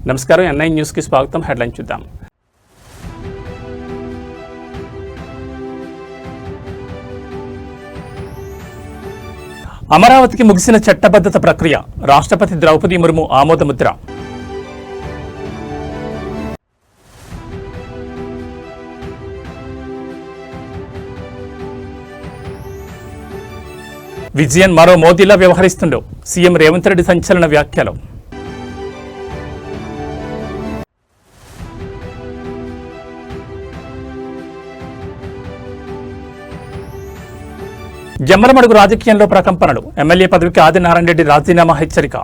నమస్కారం, ఎన్ఐ న్యూస్కి స్వాగతం. హెడ్లైన్ చూద్దాం. అమరావతికి ముగిసిన చట్టబద్ధత ప్రక్రియ, రాష్ట్రపతి ద్రౌపది ముర్ము ఆమోదముద్ర. విజయన్ మరో మోదీలా వ్యవహరిస్తుండో సీఎం రేవంత్ రెడ్డి సంచలన వ్యాఖ్యలు. జమ్మలమడుగు రాజకీయంలో ప్రకంపనలు, ఎమ్మెల్యే పదవికి ఆదినారాయణ రెడ్డి రాజీనామా హెచ్చరిక.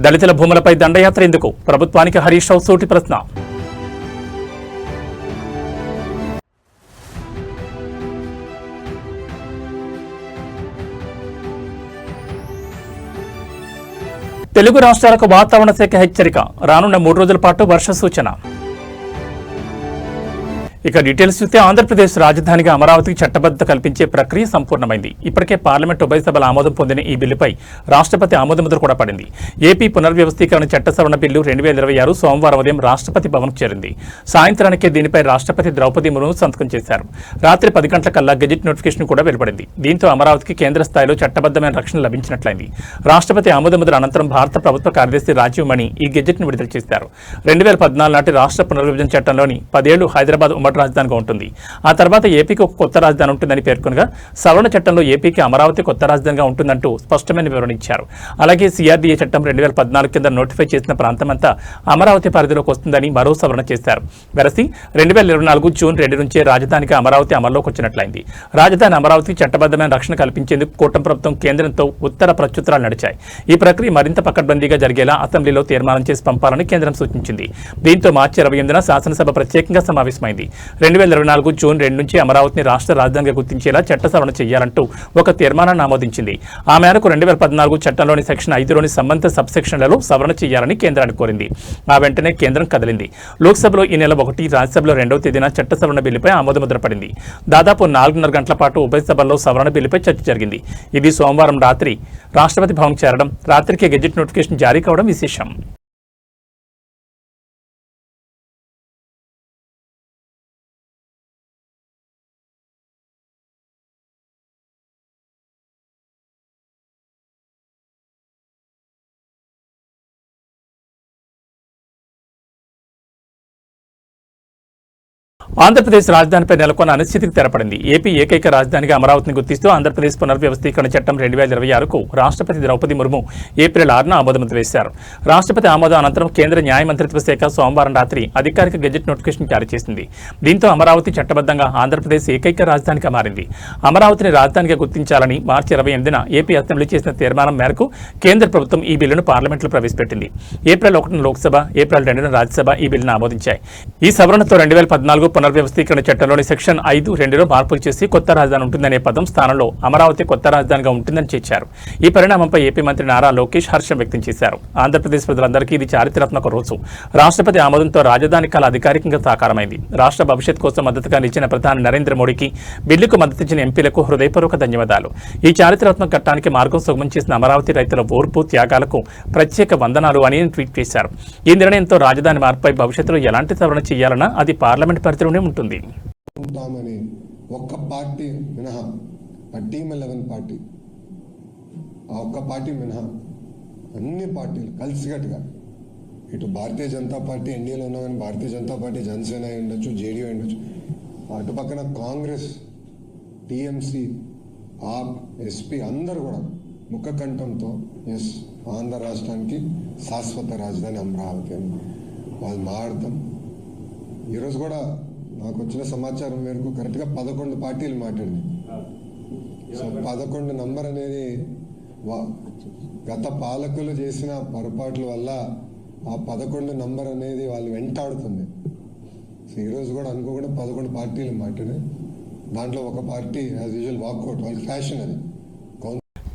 దళితుల భూములపై దండయాత్ర ఎందుకు, ప్రభుత్వానికి హరీష్ రావు సూటి ప్రశ్న. తెలుగు రాష్ట్రాలకు వాతావరణ శాఖ హెచ్చరిక, రానున్న 3 రోజుల పాటు వర్ష సూచన. ఇక డీటెయిల్స్ చూస్తే ఆంధ్రప్రదేశ్ రాజధానిగా అమరావతికి చట్టబద్ధత కల్పించే ప్రక్రియ సంపూర్ణమైంది. ఇప్పటికే పార్లమెంట్ ఉభయ సభల ఆమోదం పొందిన ఈ బిల్లుపై రాష్ట్రపతి ఆమోదముద్ర కూడా పడింది. ఏపీ పునర్వ్యవస్థీకరణ చట్ట సవరణ బిల్లు 2026 సోమవారం ఉదయం రాష్ట్రపతి భవన్కు చేరింది. సాయంత్రానికే దీనిపై రాష్ట్రపతి ద్రౌపది ముర్ము సంతకం చేశారు. రాత్రి 10 గంటలకల్లా గెజిట్ నోటిఫికేషన్ కూడా వెలువడింది. దీంతో అమరావతికి కేంద్ర స్థాయిలో చట్టబద్ధమైన రక్షణ లభించినట్లయింది. రాష్ట్రపతి ఆమోదముద్ర అనంతరం భారత ప్రభుత్వ కార్యదర్శి రాజీవ్ మణి ఈ గెజిట్ను విడుదల చేశారు. 2014 నాటి రాష్ట్ర పునర్విభజన చట్టంలోని 10 ఏళ్లు హైదరాబాద్ ఉమ్మడి రాజధానిగా ఉంటుంది. ఆ తర్వాత ఏపీకి ఒక కొత్త రాజధాని ఉంటుందని పేర్కొనగా, సవరణ చట్టంలో ఏపీకి అమరావతి కొత్త రాజధానిగా ఉంటుందంటూ స్పష్టమైన వివరణ ఇచ్చారు. అలాగే సిఆర్డీఏ చట్టం 2014 కింద నోటిఫై చేసిన ప్రాంతమంతా అమరావతి పరిధిలోకి వస్తుందని మరో సవరణ చేశారు. వెరసి 2024 జూన్ 2 నుంచే రాజధానిగా అమరావతి అమల్లోకి వచ్చినట్లయింది. రాజధాని అమరావతికి చట్టబద్ధమైన రక్షణ కల్పించేందుకు కూటమి ప్రభుత్వం కేంద్రంతో ఉత్తర ప్రత్యుత్తరాలు నడిచాయి. ఈ ప్రక్రియ మరింత పకడ్బందీగా జరిగేలా అసెంబ్లీలో తీర్మానం చేసి పంపాలని కేంద్రం సూచించింది. దీంతో మార్చి 28న శాసనసభ ప్రత్యేకంగా సమావేశమైంది. 2024 జూన్ 2 నుంచి అమరావతిని రాష్ట్ర రాజధానిగా గుర్తించేలా చట్ట సవరణ చేయాలంటూ ఒక తీర్మానాన్ని ఆమోదించింది. ఆ మేరకు 2014 చట్టంలోని సెక్షన్ 5లోని సంబంధిత సబ్ సెక్షన్లలో సవరణ చేయాలని కేంద్రాన్ని కోరింది. ఆ వెంటనే కేంద్రం కదిలింది. లోక్సభలో ఈ నెల 1, రాజ్యసభలో 2వ తేదీన చట్ట సవరణ బిల్లుపై ఆమోదముద్ర పడింది. దాదాపు 4:30 గంటల పాటు ఉభయ సభల్లో సవరణ బిల్లుపై చర్చ జరిగింది. ఇది సోమవారం రాత్రి రాష్ట్రపతి భవన్ చేరడం, రాత్రికే గెజిట్ నోటిఫికేషన్ జారీ కావడం విశేషం. ఆంధ్రప్రదేశ్ రాజధానిపై నెలకొన్న అనిశ్చితికి తెరపడింది. ఏపీ ఏకైక రాజధానిగా అమరావతిని గుర్తిస్తూ ఆంధ్రప్రదేశ్ పునర్వ్యవస్థీకరణ చట్టం 2026కు రాష్ట్రపతి ద్రౌపది ముర్ము ఏప్రిల్ 6న ఆమోదముద్ర వేశారు. రాష్ట్రపతి ఆమోదం అనంతరం కేంద్ర న్యాయ మంత్రిత్వ శాఖ సోమవారం రాత్రి అధికారిక గెజెట్ నోటిఫికేషన్ జారీ చేసింది. దీంతో అమరావతి చట్టబద్ధంగా ఆంధ్రప్రదేశ్ ఏకైక రాజధానిగా మారింది. అమరావతిని రాజధానిగా గుర్తించాలని మార్చి 28న ఏపీ అసెంబ్లీ చేసిన తీర్మానం మేరకు కేంద్ర ప్రభుత్వం ఈ బిల్లును పార్లమెంట్లో ప్రవేశపెట్టింది. ఏప్రిల్ 1న లోక్సభ, ఏప్రిల్ 2న రాజ్యసభ ఈ బిల్లును ఆమోదించాయి. ఈ సవరణతో 2014 పునర్వ్యవస్థీకరణ చట్టంలోని సెక్షన్ 5(2)లో మార్పులు చేసి కొత్త రాజధాని ఉంటుందనే పదం స్థానంలో అమరావతి కొత్త రాజధానిగా ఉంటుందని చేర్చారు. ఈ పరిణామంపై ఏపీ మంత్రి నారా లోకేష్ హర్షం వ్యక్తం చేశారు. ఆంధ్రప్రదేశ్ ప్రజలందరికీ ఇది చారిత్రాత్మక రోజు. రాష్ట్రపతి ఆమోదంతో రాజధాని కళ అధికారికంగా సాకారమైంది. రాష్ట్ర భవిష్యత్ కోసం మద్దతుగా నిలిచిన ప్రధాని నరేంద్ర మోడీకి, బిల్లుకు మద్దతిచ్చిన ఎంపీలకు హృదయపూర్వక ధన్యవాదాలు. ఈ చారిత్రాత్మక ఘట్టానికి మార్గం సుగమం చేసిన అమరావతి రైతుల ఓర్పు, త్యాగాలకు ప్రత్యేక వందనాలు అని ట్వీట్ చేశారు. ఈ నిర్ణయంతో రాజధాని మార్పుపై భవిష్యత్తులో ఎలాంటి సవరణ చేయాలన్నా అది పార్లమెంట్ పరిధిలోనే ఉంటుంది. ఒక్క పార్టీ మినహా, టీమ్ 11 పార్టీ, ఆ ఒక్క పార్టీ మినహా అన్ని పార్టీలు కలిసికట్టుగా, ఇటు భారతీయ జనతా పార్టీ ఎన్డీఏలో ఉన్నా కానీ భారతీయ జనతా పార్టీ, జనసేన అయి ఉండొచ్చు, జేడీయూ అయి ఉండొచ్చు, అటు పక్కన కాంగ్రెస్, టీఎంసీ, ఆప్, ఎస్పీ అందరూ కూడా ముఖ కంఠంతో ఎస్ ఆంధ్ర రాష్ట్రానికి శాశ్వత రాజధాని అమరావతి అని వాళ్ళు మాట్లాడతాం. ఈరోజు కూడా నాకు వచ్చిన సమాచారం మేరకు కరెక్ట్గా 11 పార్టీలు మాట్లాడింది. సో 11 నంబర్ అనేది గత పాలకులు చేసిన పొరపాట్ల వల్ల ఆ 11 నంబర్ అనేది వాళ్ళు వెంటాడుతుంది. సో ఈరోజు కూడా అనుకోకుండా 11 పార్టీలు మాట్లాడాయి. దాంట్లో ఒక పార్టీ యాజ్ యూజువల్ వాకౌట్, వాళ్ళకి ఫ్యాషన్ అది.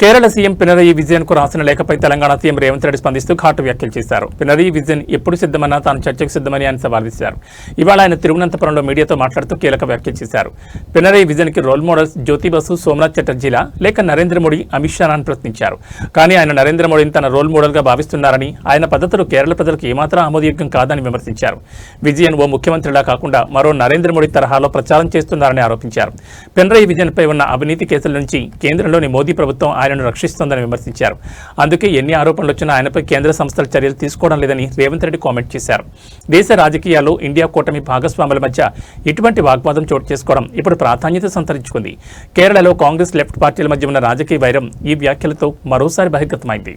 కేరళ సీఎం పినరయి విజయన్ కు రాసిన లేఖపై తెలంగాణ సీఎం రేవంత్ రెడ్డి స్పందిస్తూ ఘాటు వ్యాఖ్యలు చేశారు. పినరయి విజయన్ ఎప్పుడు సిద్ధమన్నా తాను చర్చకు సిద్ధమని ఆయన సవాల్ విసిరారు. ఇవాళ ఆయన తిరువనంతపురంలో మీడియాతో మాట్లాడుతూ కీలక వ్యాఖ్యలు చేశారు. పినరయి విజయన్ కి రోల్ మోడల్స్ జ్యోతి బసు, సోమనాథ్ చటర్జీలా లేక నరేంద్ర మోడీ, అమిత్ షా అని ప్రశ్నించారు. కానీ ఆయన నరేంద్ర మోడీని తన రోల్ మోడల్ గా భావిస్తున్నారని, ఆయన పద్ధతులు కేరళ ప్రజలకు ఏమాత్రం ఆమోదయోగ్యం కాదని విమర్శించారు. విజయన్ ఓ ముఖ్యమంత్రిలా కాకుండా మరో నరేంద్ర మోడీ తరహాలో ప్రచారం చేస్తున్నారని ఆరోపించారు. పినరయి విజయన్ పై ఉన్న అవినీతి కేసుల నుంచి కేంద్రంలోని మోదీ ప్రభుత్వం ఆయనను రక్షిస్తోందని విమర్శించారు. అందుకే ఎన్ని ఆరోపణలు వచ్చినా ఆయనపై కేంద్ర సంస్థల చర్యలు తీసుకోవడం లేదని రేవంత్ రెడ్డి కామెంట్ చేశారు. దేశ రాజకీయాల్లో ఇండియా కూటమి భాగస్వాముల మధ్య ఇటువంటి వాగ్వాదం చోటు చేసుకోవడం ఇప్పుడు ప్రాధాన్యత సంతరించుకుంది. కేరళలో కాంగ్రెస్, లెఫ్ట్ పార్టీల మధ్య ఉన్న రాజకీయ వైరం ఈ వ్యాఖ్యలతో మరోసారి బహిర్గతమైంది.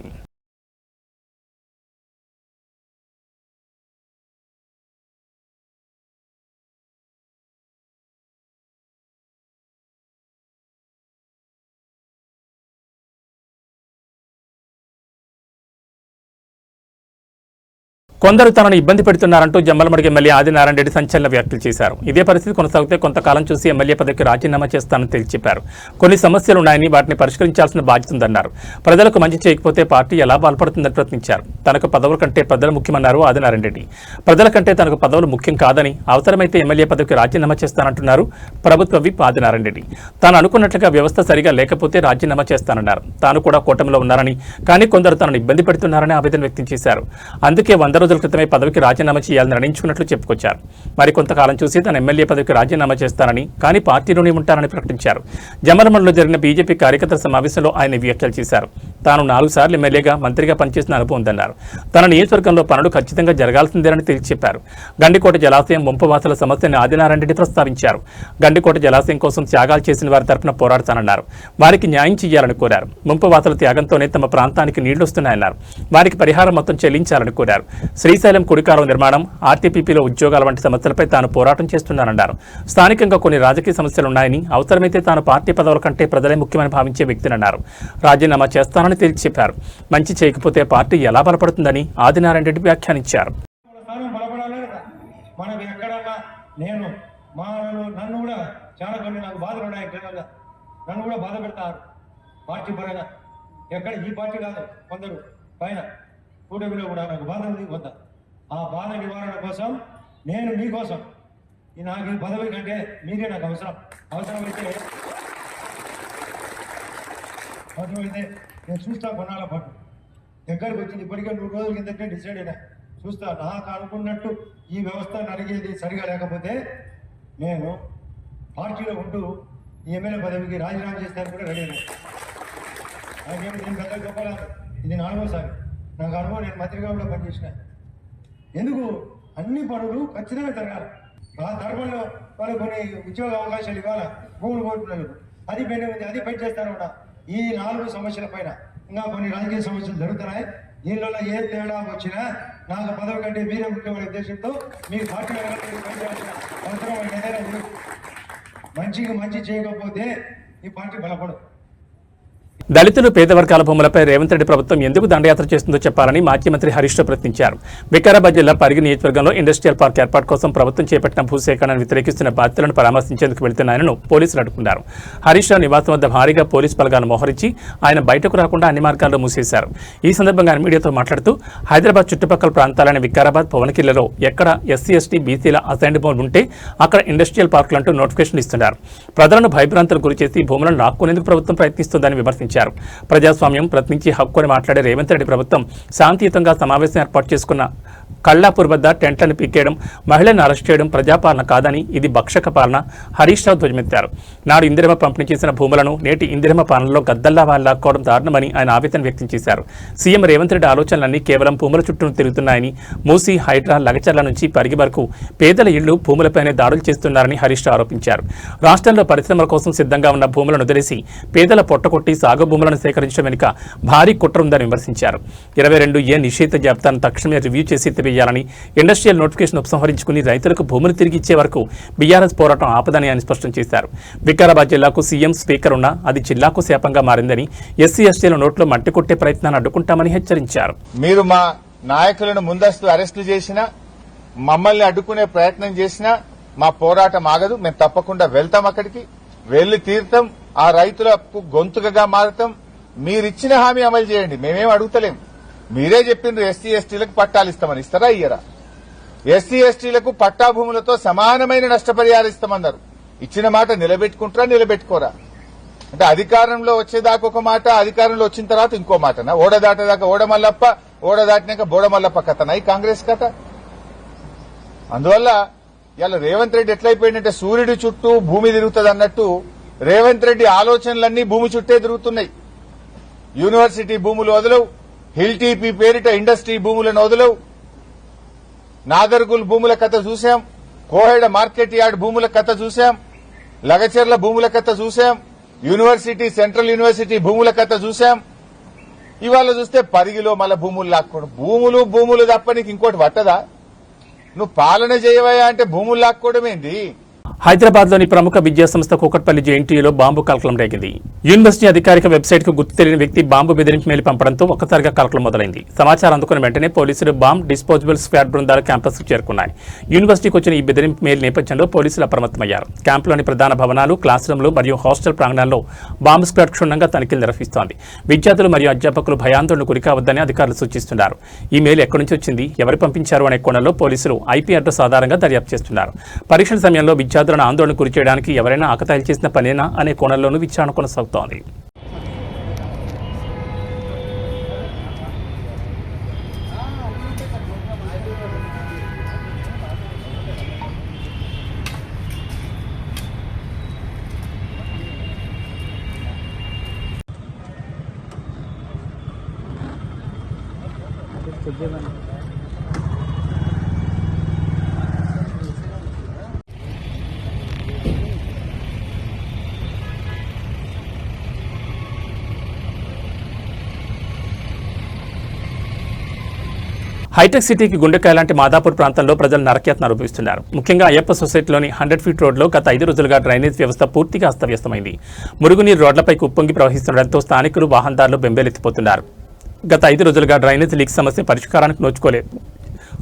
కొందరు తనను ఇబ్బంది పెడుతున్నారంటూ జమ్మలమడుగు ఎమ్మెల్యే ఆదినారాయణ రెడ్డి సంచలన వ్యాఖ్యలు చేశారు. ఇదే పరిస్థితి కొనసాగితే కొంతకాలం చూసి ఎమ్మెల్యే పదవికి రాజీనామా చేస్తానని తేల్చి చెప్పారు. కొన్ని సమస్యలు ఉన్నాయని వాటిని పరిష్కరించాల్సిన బాధ్యత ఉందన్నారు. ప్రజలకు మంచి చేయకపోతే పార్టీ ఎలా బాల్పడుతుందని ప్రశ్నించారు. తనకు పదవుల కంటే ప్రజలు ముఖ్యమన్నారు ఆదినారాయణ రెడ్డి. ప్రజల కంటే తనకు పదవులు ముఖ్యం కాదని, అవసరమైతే ఎమ్మెల్యే పదవికి రాజీనామా చేస్తానంటున్నారు ప్రభుత్వ విప్ ఆదినారాయణ రెడ్డి. తాను అనుకున్నట్లుగా వ్యవస్థ సరిగా లేకపోతే రాజీనామా చేస్తానన్నారు. తాను కూడా కూటమిలో ఉన్నారని, కానీ కొందరు తనను ఇబ్బంది పెడుతున్నారని ఆవేదన వ్యక్తం చేశారు. అందుకే 100 రోజుల క్రితమే పదవికి రాజీనామా చేయాలని నిర్ణయించుకున్నట్లు చెప్పుకొచ్చారు. మరి కొంతకాలం చూసి తన ఎమ్మెల్యే పదవికి రాజీనామా చేస్తానని, కానీ పార్టీలోనే ఉంటానని ప్రకటించారు. జమ్మలమడుగులో జరిగిన బీజేపీ కార్యకర్తల సమావేశంలో ఆయన వ్యాఖ్యలు చేశారు. తాను 4 సార్లు ఎమ్మెల్యేగా, మంత్రిగా పనిచేసిన అనుభవం ఉందన్నారు. తన నియోజకవర్గంలో పనులు ఖచ్చితంగా జరగాల్సిందేనని తేల్చి చెప్పారు. గండికోట జలాశయం ముంపువాసుల సమస్యను ఆదినారాయణ రెడ్డి ప్రస్తావించారు. గండికోట జలాశయం కోసం త్యాగాలు చేసిన వారి తరఫున పోరాడతానన్నారు. వారికి న్యాయం చేయాలని కోరారు. ముంపువాసుల త్యాగంతోనే తమ ప్రాంతానికి నీళ్లు వస్తున్నాయన్నారు. వారికి పరిహారం మొత్తం చెల్లించాలని కోరారు. శ్రీశైలం కుడికాలువ నిర్మాణం, ఆర్టీపీపీలో ఉద్యోగాల వంటి సమస్యలపై తాను పోరాటం చేస్తున్నానన్నారు. స్థానికంగా కొన్ని రాజకీయ సమస్యలున్నాయని, అవసరమైతే తాను పార్టీ పదవుల కంటే ప్రజలే ముఖ్యమని భావించే వ్యక్తినన్నారు. రాజీనామా చేస్తానని తేల్చి చెప్పారు. మంచి చేయకపోతే పార్టీ ఎలా బలపడుతుందని ఆదినారాయణ రెడ్డి వ్యాఖ్యానించారు. నన్ను కూడా చాలా కొన్ని నాకు బాధలు ఉన్నాయి. నన్ను కూడా బాధ పెడతారు పార్టీ పరంగా. ఎక్కడ ఈ పార్టీ కాదు, కొందరు పైన కూటమిలో కూడా నాకు బాధ ఉంది. కొంత ఆ బాధ నివారణ కోసం నేను మీకోసం నాకు ఈ పదవి కంటే మీరే నాకు అవసరమైతే నేను చూస్తా. కొన్నాళ్ళ పాటు దగ్గరకు వచ్చింది. ఇప్పటికే 100 రోజుల కిందటే డిసైడ్ అయినా. చూస్తా, నాకు అనుకున్నట్టు ఈ వ్యవస్థ నడిగేది సరిగా లేకపోతే నేను పార్టీలో ఉంటూ ఈ ఎమ్మెల్యే పదవికి రాజీనామా చేస్తాను కూడా రెడీ అయినా. నాకేమి నేను పెద్ద గొప్పలేదు. ఇది 4వసారి నాకు అనుభవం. నేను మంత్రిగా కూడా పనిచేసిన. ఎందుకు అన్ని పనులు ఖచ్చితంగా జరగాలి. ఆ ధర్మంలో వాళ్ళకి కొన్ని ఉద్యోగ అవకాశాలు ఇవ్వాలి. భూములు కోరుకున్నారు, అది పెండింగ్ ఉంది, అది పని చేస్తాను కూడా. ఈ 4 సమస్యల పైన ఇంకా కొన్ని రాజకీయ సమస్యలు జరుగుతున్నాయి. దీనిలో ఏ తేడా వచ్చినా నాకు పదవి కంటే మీరే ముఖ్యమైన ఉద్దేశంతో మీ పార్టీ పనిచేయాల్సిన అవసరం ఏదైనా ఉంది. మంచి చేయకపోతే ఈ పార్టీ బలపడదు. దళితులు, పేద వర్గాల భూములపై రేవంత్ రెడ్డి ప్రభుత్వం ఎందుకు దండయాత్ర చేస్తుందో చెప్పాలని మాజీ మంత్రి హరీష్ రావు ప్రశ్నించారు. వికారాబాద్ జిల్లా పరిగి నియోజకవర్గంలో ఇండస్ట్రియల్ పార్క్ ఏర్పాటు కోసం ప్రభుత్వం చేపట్టిన భూసేకరణను వ్యతిరేకిస్తున్న బాధితులను పరామర్శించేందుకు వెళుతున్న ఆయనను పోలీసులు అడ్డుకున్నారు. హరీష్ రావు నివాసం వద్ద భారీగా పోలీసు బలగాలను మోహరించి ఆయన బయటకు రాకుండా అన్ని మార్గాల్లో మూసేశారు. ఈ సందర్భంగా ఆయన మీడియాతో మాట్లాడుతూ హైదరాబాద్ చుట్టుపక్కల ప్రాంతాలైన వికారాబాద్, పవనకిల్లలో ఎక్కడ ఎస్సీ, ఎస్టీ, బీసీల అసైన్డ్ భూములు ఉంటే అక్కడ ఇండస్ట్రియల్ పార్కులంటూ నోటిఫికేషన్ ఇస్తున్నారు. ప్రజలను భయభ్రాంతులకు గురిచేసి భూములను లాక్కునేందుకు ప్రభుత్వం ప్రయత్నిస్తోందని విమర్శించారు. ప్రజాస్వామ్యం, ప్రశ్నించి హక్కు అని మాట్లాడే రేవంత్ రెడ్డి ప్రభుత్వం శాంతియుతంగా సమావేశం ఏర్పాటు చేసుకున్న కల్లాపూర్ వద్ద టెంట్లను పీకేయడం, మహిళలను అరెస్ట్ చేయడం ప్రజాపాలన కాదని, ఇది భక్షక పాలన హరీష్ రావు ధ్వజమెత్తారు. నాడు ఇందిరమ్మ పంపిణీ చేసిన భూములను నేటి ఇందిరమ్మ పాలనలో గద్దల్లా వాళ్ళు లాక్కోవడం దారుణమని ఆయన ఆవేదన వ్యక్తం చేశారు. సీఎం రేవంత్ రెడ్డి ఆలోచనలన్నీ కేవలం భూముల చుట్టూ తిరుగుతున్నాయని, మూసి, హైడ్రా, లగచర్ల నుంచి పరిగి వరకు పేదల ఇళ్లు, భూములపైనే దాడులు చేస్తున్నారని హరీష్ రావు ఆరోపించారు. రాష్ట్రంలో పరిశ్రమల కోసం సిద్ధంగా ఉన్న భూములను వదిలేసి పేదల పొట్టకొట్టి సాగు భూములను సేకరించడం వెనుక భారీ కుట్ర ఉందని విమర్శించారు. 22A నిషేధ జాబితాను తక్షణమే రివ్యూ చేసి ఎత్తివేయాలని, ఇండస్ట్రియల్ నోటిఫికేషన్ ఉపసంహరించుకుని రైతులకు భూములు తిరిగి ఇచ్చే వరకు బీఆర్ఎస్ పోరాటం ఆపదని ఆయన స్పష్టం చేశారు. వికారాబాద్ జిల్లాకు సీఎం, స్పీకర్ ఉన్నా అది జిల్లాకు శాపంగా మారిందని, ఎస్సీ, ఎస్టీల నోట్లో మట్టి కొట్టే ప్రయత్నాన్ని అడ్డుకుంటామని హెచ్చరించారు. మీరు మా నాయకులను ముందస్తు అరెస్టులు చేసినా, మమ్మల్ని అడ్డుకునే ప్రయత్నం చేసినా మా పోరాటం ఆగదు. మేము తప్పకుండా వెళ్తాం, అక్కడికి వెళ్లి తీరుతాం. ఆ రైతులకు గొంతుకగా మారుతాం. మీరిచ్చిన హామీ అమలు చేయండి, మేమేం అడుగుతలేం. మీరే చెప్పిండ్రు ఎస్సీ ఎస్టీలకు పట్టాలు ఇస్తామని. ఇస్తారా ఇయ్యరా? ఎస్సీ ఎస్టీలకు పట్టా భూములతో సమానమైన నష్టపరిహారం ఇస్తామన్నారు. ఇచ్చిన మాట నిలబెట్టుకుంటారా నిలబెట్టుకోరా? అంటే అధికారంలో వచ్చేదాకా ఒక మాట, అధికారంలో వచ్చిన తర్వాత ఇంకో మాటనా? ఓడ దాటేదాకా ఓడమల్లప్ప, ఓడ దాటినాక బోడమల్లప్ప కథనా ఈ కాంగ్రెస్ కథ? అందువల్ల ఇలా రేవంత్ రెడ్డి ఎట్లయిపోయిందంటే సూర్యుడి చుట్టూ భూమి తిరుగుతుంది అన్నట్టు రేవంత్ రెడ్డి ఆలోచనలన్నీ భూమి చుట్టే తిరుగుతున్నాయి. యూనివర్సిటీ భూములు వదలవు, హిల్ టీపీ పేరిట ఇండస్ట్రీ భూములను వదలవు, నాదర్గుల్ భూముల కథ చూశాం, కోహెడ మార్కెట్ యార్డ్ భూముల కథ చూశాం, లగచెర్ల భూముల కథ చూశాం, యూనివర్సిటీ సెంట్రల్ యూనివర్సిటీ భూముల కథ చూశాం. ఇవాళ చూస్తే పరిగిలో మళ్ళా భూములు లాక్కోవడం. భూములు తప్ప నీకు ఇంకోటి పట్టదా? నువ్వు పాలన చేయవయా అంటే భూములు లాక్కోవడం ఏంది? హైదరాబాద్లోని ప్రముఖ విద్యాసంస్థ కూకట్పల్లి జేఎన్టీయూలో బాంబు కలకలం రేగింది. యూనివర్సిటీ అధికారిక వెబ్సైట్కు గుర్తు తెలియని వ్యక్తి బాంబు బెదిరింపు మెయిల్ పంపడంతో ఒక్కసారిగా కలకలం మొదలైంది. సమాచారం అందుకున్న వెంటనే పోలీసులు బాంబ్ డిస్పోజబుల్ స్క్వాడ్ బృందాలు క్యాంపస్కు చేరుకున్నాయి. యూనివర్సిటీకి వచ్చిన ఈ బెదిరింపు మెయిల్ నేపథ్యంలో పోలీసులు అప్రమత్తమయ్యారు. క్యాంపులోని ప్రధాన భవనాలు, క్లాస్ రూమ్లు మరియు హాస్టల్ ప్రాంగణాల్లో బాంబు స్క్వాడ్ క్షుణ్ణంగా తనిఖీలు నిర్వహిస్తోంది. విద్యార్థులు మరియు అధ్యాపకులు భయాందోళనకు గురికావద్దని అధికారులు సూచిస్తున్నారు. ఈ మెయిల్ ఎక్కడి నుంచి వచ్చింది, ఎవరు పంపించారు అనే కోణంలో పోలీసులు ఐపీ అడ్రస్ ఆధారంగా దర్యాప్తు చేస్తున్నారు. పరీక్షల సమయంలో విద్యార్థులను ఆందోళన గురి చేయడానికి ఎవరైనా ఆకతాయిలు చేసిన పనేనా అనే కోణంలోనూ విచారణ కొనసాగుతోంది. హైటెక్ సిటీకి గుండెకాయ లాంటి మాదాపూర్ ప్రాంతంలో ప్రజలు నరకయాతన అనుభవిస్తున్నారు. ముఖ్యంగా అయ్యప్ప సొసైటీలోని 100 ఫీట్ రోడ్లో గత 5 రోజులుగా డ్రైనేజ్ వ్యవస్థ పూర్తిగా అస్తవ్యస్తమైంది. మురుగునీరు రోడ్లపైకి ఉప్పొంగి ప్రవహిస్తుండటంతో స్థానికులు, వాహనదారులు బెంబేలెత్తిపోతున్నారు. గత 5 రోజులుగా డ్రైనేజ్ లీక్ సమస్య పరిష్కారానికి నోచుకోలేదు.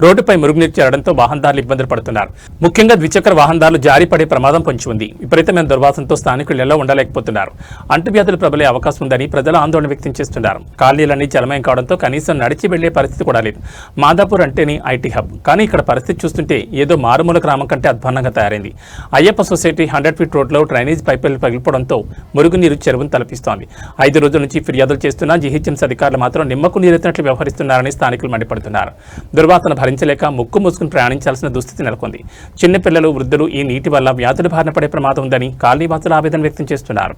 రోడ్డుపై మురుగునీరు చేరడంతో వాహనదారులు ఇబ్బందులు పడుతున్నారు. ముఖ్యంగా ద్విచక్ర వాహనదారులు జారి పడే ప్రమాదం పొంచి ఉంది. విపరీతమైన దుర్వాసనతో స్థానికులు నెలలో ఉండలేకపోతున్నారు. అంటువ్యాధులు ప్రబలే అవకాశం ఉందని ప్రజలు ఆందోళన వ్యక్తం చేస్తున్నారు. కాలనీలన్నీ జలమయం కావడంతో కనీసం నడిచి వెళ్లే పరిస్థితి కూడా లేదు. మాదాపూర్ అంటేనే ఐటీ హబ్, కానీ ఇక్కడ పరిస్థితి చూస్తుంటే ఏదో మారుమూల గ్రామం కంటే అధ్వాన్నంగా తయారైంది. అయ్యప్ప సొసైటీ 100 ఫీట్ రోడ్లో డ్రైనేజ్ పైపులు పగిలిపోవడంతో మురుగునీరు చెరువును తలపిస్తోంది. 5 రోజుల నుంచి ఫిర్యాదులు చేస్తున్నా జీహెచ్ఎంసీ అధికారులు మాత్రం నిమ్మకు నీరెత్తినట్లు వ్యవహరిస్తున్నారని స్థానికులు మండిపడుతున్నారు. దుర్వాసన భరించలేక ముక్కు మూసుకుని ప్రయాణించాల్సిన దుస్థితి నెలకొంది. చిన్నపిల్లలు, వృద్ధులు ఈ నీటి వల్ల వ్యాధుల బారిన పడే ప్రమాదం ఉందని కాలనీవాసులు ఆవేదన వ్యక్తం చేస్తున్నారు.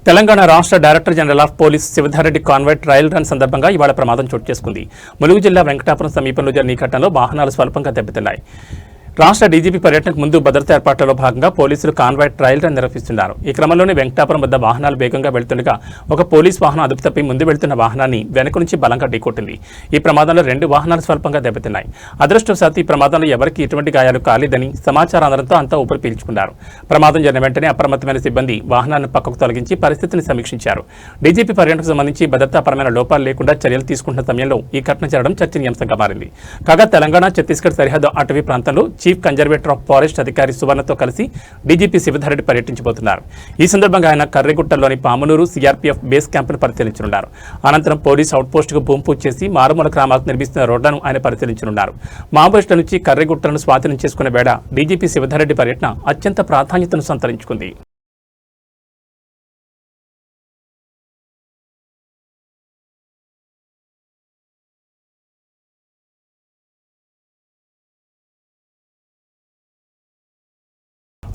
తెలంగాణ రాష్ట్ర director general of police Shivadhar Reddy convoy trial run సందర్భంగా ఇవాళ ప్రమాదం చోటు చేసుకుంది. ములుగు జిల్లా వెంకటాపురం సమీపంలో జరిగిన ఈ ఘటనలో వాహనాలు స్వల్పంగా దెబ్బతిన్నాయి. రాష్ట్ర డీజీపీ పర్యటనకు ముందు భద్రతా ఏర్పాట్లలో భాగంగా పోలీసులు కాన్వాయ్ ట్రయల్ రన్ నిర్వహిస్తున్నారు. ఈ క్రమంలోనే వెంకటాపురం వద్ద వాహనాలు వేగంగా వెళ్తుండగా ఒక పోలీస్ వాహనం అదుపు తప్పి ముందు వెళ్తున్న వాహనాన్ని వెనుక నుంచి బలంగా ఢీకొట్టింది. ఈ ప్రమాదంలో 2 వాహనాలు స్వల్పంగా దెబ్బతిన్నాయి. అదృష్టవశాత్తు ఈ ప్రమాదంలో ఎవరికీ ఎటువంటి గాయాలు కాలేదని సమాచారం అందడంతో అంతా ఊపిరి పీల్చుకున్నారు. ప్రమాదం జరిగిన వెంటనే అప్రమత్తమైన సిబ్బంది వాహనాలను పక్కకు తొలగించి పరిస్థితిని సమీక్షించారు. డీజీపీ పర్యటనకు సంబంధించి భద్రతాపరమైన లోపాలు లేకుండా చర్యలు తీసుకుంటున్న సమయంలో ఈ ఘటన జరగడం చర్చనీయాంశంగా మారింది. కాగా తెలంగాణ, ఛత్తీస్గఢ్ సరిహద్దు అటవీ ప్రాంతంలో చీఫ్ కన్జర్వేటర్ ఆఫ్ ఫారెస్ట్ అధికారి సువర్ణతో కలిసి డీజీపీ శివధారెడ్డి పర్యటించబోతున్నారు. ఈ సందర్భంగా ఆయన కర్రెగుట్టలోని పామునూరు సీఆర్పీఎఫ్ బేస్ క్యాంపును పరిశీలించనున్నారు. అనంతరం పోలీస్ అవుట్పోస్టుకు భూమి పూజ చేసి మారుమూల గ్రామాలకు నిర్మిస్తున్న రోడ్లను ఆయన పరిశీలించనున్నారు. మావోయిస్టుల నుంచి కర్రెగుట్టలను స్వాధీనం చేసుకునే వేళ డీజీపీ శివధారెడ్డి పర్యటన అత్యంత ప్రాధాన్యతను సంతరించుకుంది.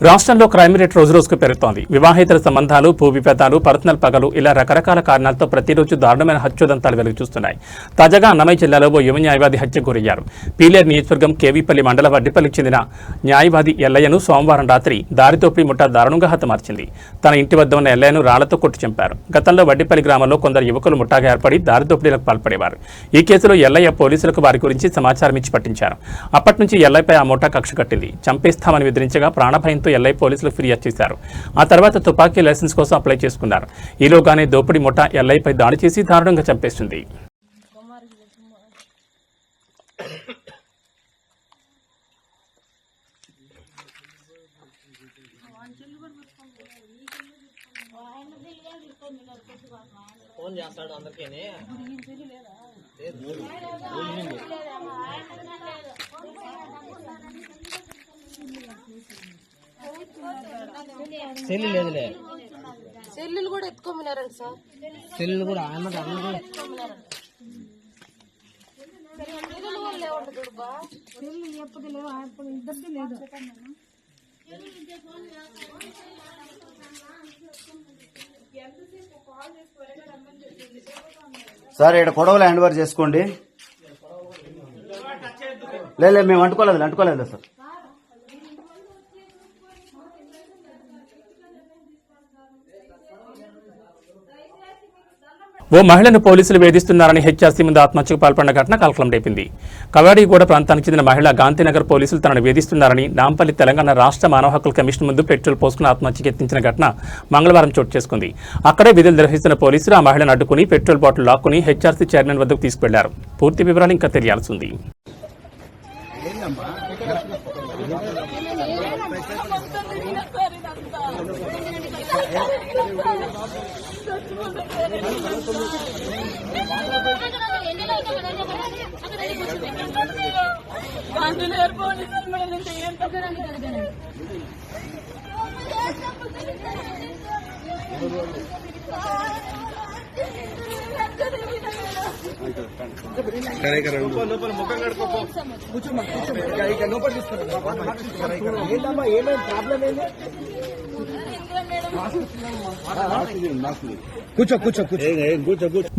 రాష్ట్రంలో క్రైమ్ రేట్ రోజురోజుకు పెరుగుతోంది. వివాహేతర సంబంధాలు, భూ వివాదాలు, పర్సనల్ పగలు ఇలా రకరకాల కారణాలతో ప్రతిరోజు దారుణమైన హత్యోదంతాలు వెలుగు చూస్తున్నాయి. తాజాగా అన్నమయ్య జిల్లాలో ఓ యువ న్యాయవాది హత్యకు గురయ్యారు. పీలేరు నియోజకవర్గం కేవీపల్లి మండల వడ్డిపల్లికి చెందిన న్యాయవాది ఎల్లయ్యను సోమవారం రాత్రి దారితోపిడి ముఠా దారుణంగా హతమార్చింది. తన ఇంటి వద్ద ఉన్న ఎల్లయ్యను రాళ్లతో కొట్టి చంపారు. గతంలో వడ్డిపల్లి గ్రామంలో కొందరు యువకులు ముఠాగా ఏర్పడి దారిదోపిడీలకు పాల్పడేవారు. ఈ కేసులో ఎల్లయ్య పోలీసులకు వారి గురించి సమాచారం ఇచ్చి పట్టించారు. అప్పటి నుంచి ఎల్లయ్యపై ఆ ముఠా కక్ష కట్టింది. చంపేస్తామని బెదిరించగా ప్రాణభయంతో ఎల్లయ్య పోలీసులకు ఫిర్యాదు చేశారు. ఆ తర్వాత తుపాకీ లైసెన్స్ కోసం అప్లై చేసుకున్నారు. ఈలోగానే దోపిడీ ముఠా ఎల్లయ్యపై దాడి చేసి దారుణంగా చంపేస్తుంది. ఫోన్ చేస్తాడు అందరికీ. సెల్లు లేదులే, సెల్లులు కూడా ఎత్తుకోమన్నారండి సార్. సెల్లు కూడా ఆయన ఎత్తుకోమన్నారు. సెల్లులు కూడా లేవండి చూడబా. సార్ ఇక్కడ పొడవులు హ్యాండ్ ఓవర్ చేసుకోండి. లేదు మేము అంటుకోలేదు సార్. ఓ మహిళను పోలీసులు వేధిస్తున్నారని హెచ్ఆర్సీ ముందు ఆత్మహత్యకు పాల్పడిన ఘటన కలకలం రేపింది. కవాడిగూడ ప్రాంతానికి చెందిన మహిళ గాంధీనగర్ పోలీసులు తనను వేధిస్తున్నారని నాంపల్లి తెలంగాణ రాష్ట్ర మానవ హక్కుల కమిషన్ ముందు పెట్రోల్ పోసుకుని ఆత్మహత్యకు యత్నించిన ఘటన మంగళవారం చోటు చేసుకుంది. అక్కడే విధులు నిర్వహిస్తున్న పోలీసులు ఆ మహిళను అడ్డుకుని పెట్రోల్ బాటిల్ లాక్కుని హెచ్ఆర్సీ చైర్మన్ వద్దకు తీసుకెళ్లారు. పూర్తి వివరాలు ఇంకా తెలియాల్సి ఉంది.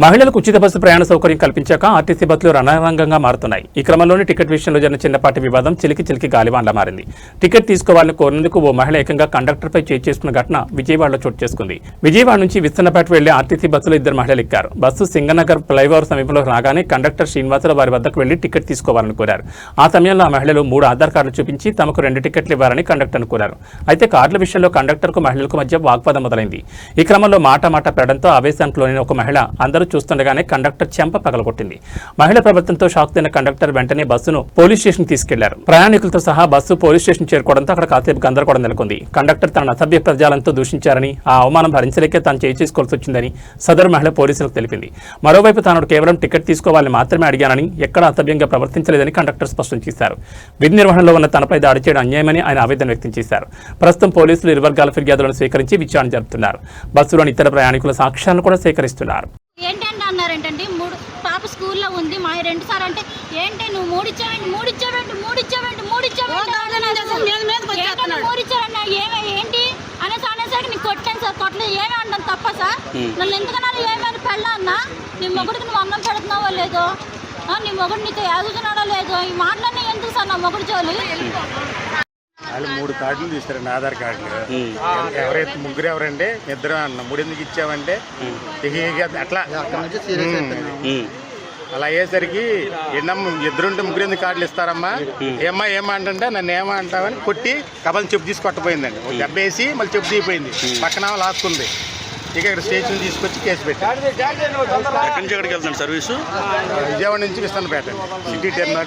మహిళలకు ఉచిత బస్సు ప్రయాణ సౌకర్యం కల్పించాక ఆర్టీసీ బస్సులు రణరంగంగా మారుతున్నాయి. ఈ క్రమంలోనే టికెట్ విషయంలో జరిగిన చిన్నపాటి వివాదం చిలికి గాలివాన్లా మారింది. టికెట్ తీసుకోవాలని కోరినందుకు ఓ మహిళ ఏకంగా కండక్టర్పై చేసుకున్న ఘటన విజయవాడలో చోటు చేసుకుంది. విజయవాడ నుంచి విస్తన్నపేట వెళ్లే ఆర్టీసీ బస్సులో ఇద్దరు మహిళలు ఎక్కారు. బస్సు సింగనగర్ ఫ్లైఓవర్ సమీపంలో రాగానే కండక్టర్ శ్రీనివాసరావు వారి వద్దకు వెళ్లి టికెట్ తీసుకోవాలని కోరారు. ఆ సమయంలో ఆ మహిళలు 3 ఆధార్ కార్డులు చూపించి తమకు 2 టికెట్లు ఇవ్వాలని కండక్టర్ను కోరారు. అయితే కార్డుల విషయంలో కండక్టర్కు మహిళలకు మధ్య వాగ్వాదం మొదలైంది. ఈ క్రమంలో మాట పెరడంతో ఆవేశానికి లోనైన ఒక మహిళ అందరూ చూస్తుండగానే కండక్టర్ చెంప పగలగొట్టింది. మహిళ ప్రవర్తనతో షాక్ తిన్న కండక్టర్ వెంటనే బస్సును పోలీస్ స్టేషన్ తీసుకెళ్లారు. ప్రయాణికులతో సహా బస్సు పోలీస్ స్టేషన్ చేరుకోవడంతో అక్కడ కాసేపు గందరగోళం నెలకొంది. కండక్టర్ తన అసభ్య ప్రజాలంతో దూషించారని, ఆ అవమానం భరించలేకే తాను చేసుకోవాల్సి వచ్చిందని సదరు మహిళ పోలీసులకు తెలిపింది. మరోవైపు తాను కేవలం టికెట్ తీసుకోవాలని మాత్రమే అడిగానని, ఎక్కడ అసభ్యంగా ప్రవర్తించలేదని కండక్టర్ స్పష్టం చేశారు. విధి నిర్వహణలో ఉన్న తనపై దాడి చేయడం అన్యాయమని ఆయన ఆవేదన వ్యక్తం చేశారు. ప్రస్తుతం పోలీసులు ఇరు వర్గాల ఫిర్యాదులను స్వీకరించి విచారణ జరుపుతున్నారు. బస్సులోని ఇతర ప్రయాణికుల సాక్ష్యాలను కూడా సేకరిస్తున్నారు. ఏంటంటే అన్నారంటే 3 పాప స్కూల్లో ఉంది మా 2 సార్ అంటే ఏంటి నువ్వు 3 ఇచ్చావన్నా ఏంటి అనేసరికి నీకు కొట్టాను సార్. కొట్టలేదు ఏమి అంటాను తప్ప సార్. నన్ను ఎందుకన్నా ఏమైనా పెళ్ళా అన్నా నీ మొగుడికి నువ్వు అన్నం పెడుతున్నావో లేదో, నీ మొగుడు నీతో ఎదుగుతున్నాడో లేదో, ఈ మాటలన్నీ ఎందుకు సార్ నా మొగుడు జోలి. వాళ్ళు 3 కార్డులు తీస్తారండి, ఆధార్ కార్డులు. ఎవరైతే ముగ్గురు ఎవరండి, ఇద్దరు అన్న 3 ఎందుకు ఇచ్చామంటే అట్లా అలా అయ్యేసరికి ఇద్దరుంటే 3 ఎందుకు కార్డులు ఇస్తారమ్మా, ఏమా అంటే నన్ను ఏమా అంటావని కొట్టి కబల్ చెప్పు తీసి కొట్టపోయిందండి. దెబ్బ వేసి మళ్ళీ చెప్పు తీయిపోయింది. పక్కన లాక్కుంది. ఇక ఇక్కడ స్టేషన్ తీసుకొచ్చి కేసు పెట్టారు. ఎక్కడికి వెళ్తాను సర్వీసు? విజయవాడ నుంచి Vistannapeta city terminal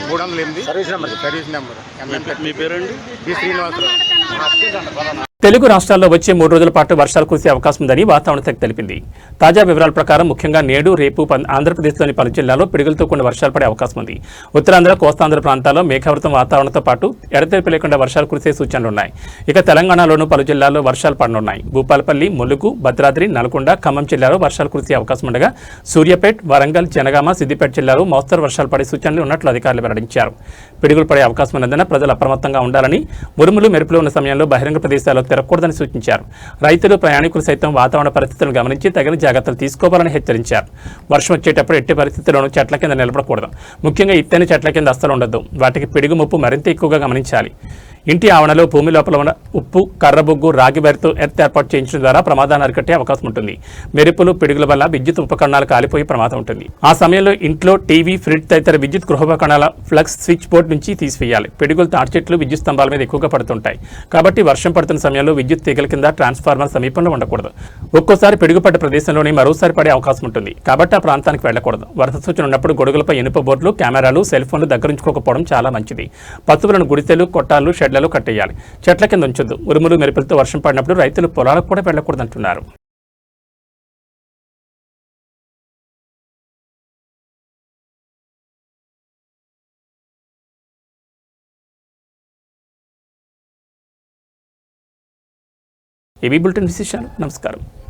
308 service number. మీ పేరండి? బి శ్రీనివాసరావు. తెలుగు రాష్ట్రాల్లో వచ్చే 3 రోజుల పాటు వర్షాలు కురిసే అవకాశం ఉందని వాతావరణ శాఖ తెలిపింది. తాజా వివరాల ప్రకారం ముఖ్యంగా నేడు, రేపు ఆంధ్రప్రదేశ్లోని పలు జిల్లాల్లో పిడుగులతో కూడిన వర్షాలు పడే అవకాశం ఉంది. ఉత్తరాంధ్ర, కోస్తాంధ్ర ప్రాంతాల్లో మేఘావృతం వాతావరణంతో పాటు ఎడతెరిపి లేకుండా వర్షాలు కురిసే సూచనలున్నాయి. ఇక తెలంగాణలోనూ పలు జిల్లాల్లో వర్షాలు పడనున్నాయి. భూపాలపల్లి, ములుగు, భద్రాద్రి, నల్గొండ, ఖమ్మం జిల్లాలో వర్షాలు కురిసే అవకాశం ఉండగా సూర్యాపేట్, వరంగల్, జనగామ, సిద్దిపేట జిల్లాలో మోస్తరు వర్షాలు పడే సూచనలు ఉన్నట్లు అధికారులు వెల్లడించారు. పిడుగులు పడే అవకాశం ఉన్నందున ప్రజలు అప్రమత్తంగా ఉండాలని, ఉరుములు మెరుపులు ఉన్న సమయంలో బహిరంగ ప్రదేశాల్లో తిరగకూడదని సూచించారు. రైతులు, ప్రయాణికులు సైతం వాతావరణ పరిస్థితులను గమనించి తగిన జాగ్రత్తలు తీసుకోవాలని హెచ్చరించారు. వర్షం వచ్చేటప్పుడు ఎట్టి పరిస్థితుల్లోనూ చెట్ల కింద నిలబడకూడదు. ముఖ్యంగా ఎత్తైన చెట్ల కింద అస్సలు ఉండొద్దు. వాటికి పిడుగు ముప్పు మరింత ఎక్కువగా గమనించాలి. ఇంటి ఆవరణలో భూమి లోపల ఉన్న ఉప్పు, కర్రబొగ్గు, రాగి బెరతో ఎర్త్ ఏర్పాటు చేయించడం ద్వారా ప్రమాదాన్ని అరికట్టే అవకాశం ఉంటుంది. మెరుపులు, పిడుగుల వల్ల విద్యుత్ ఉపకరణాలు కాలిపోయే ప్రమాదం ఉంటుంది. ఆ సమయంలో ఇంట్లో టీవీ, ఫ్రిడ్జ్ తదితర విద్యుత్ గృహోపకరణాల ఫ్లక్స్ స్విచ్ బోర్డు నుంచి తీసివేయాలి. పిడుగులు తాటి చెట్లు, విద్యుత్ స్తంభాల మీద ఎక్కువగా పడుతుంటాయి. కాబట్టి వర్షం పడుతున్న సమయంలో విద్యుత్ తీగల కింద, ట్రాన్స్ఫార్మర్ సమీపంలో ఉండకూడదు. ఒక్కోసారి పిడుగుపడ్డ ప్రదేశంలోనే మరోసారి పడే అవకాశం ఉంటుంది. కాబట్టి ఆ ప్రాంతానికి వెళ్లకూడదు. వరద సూచన ఉన్నప్పుడు గొడుగులపై ఇనుప బోర్డులు, కెమెరాలు, సెల్ ఫోన్లు దగ్గరుంచుకోకపోవడం చాలా మంచిది. పశువులను గుడిసెలు, కొట్టాలు, షెడ్ల ఇళ్లలో కట్టేయాలి, చెట్ల కింద ఉంచొద్దు. ఉరుములు మెరుపులతో వర్షం పడినప్పుడు రైతులు పొలాలకు కూడా వెళ్లకూడదంటున్నారు. ఏబీ బులెటిన్ విశేషాలు. నమస్కారం.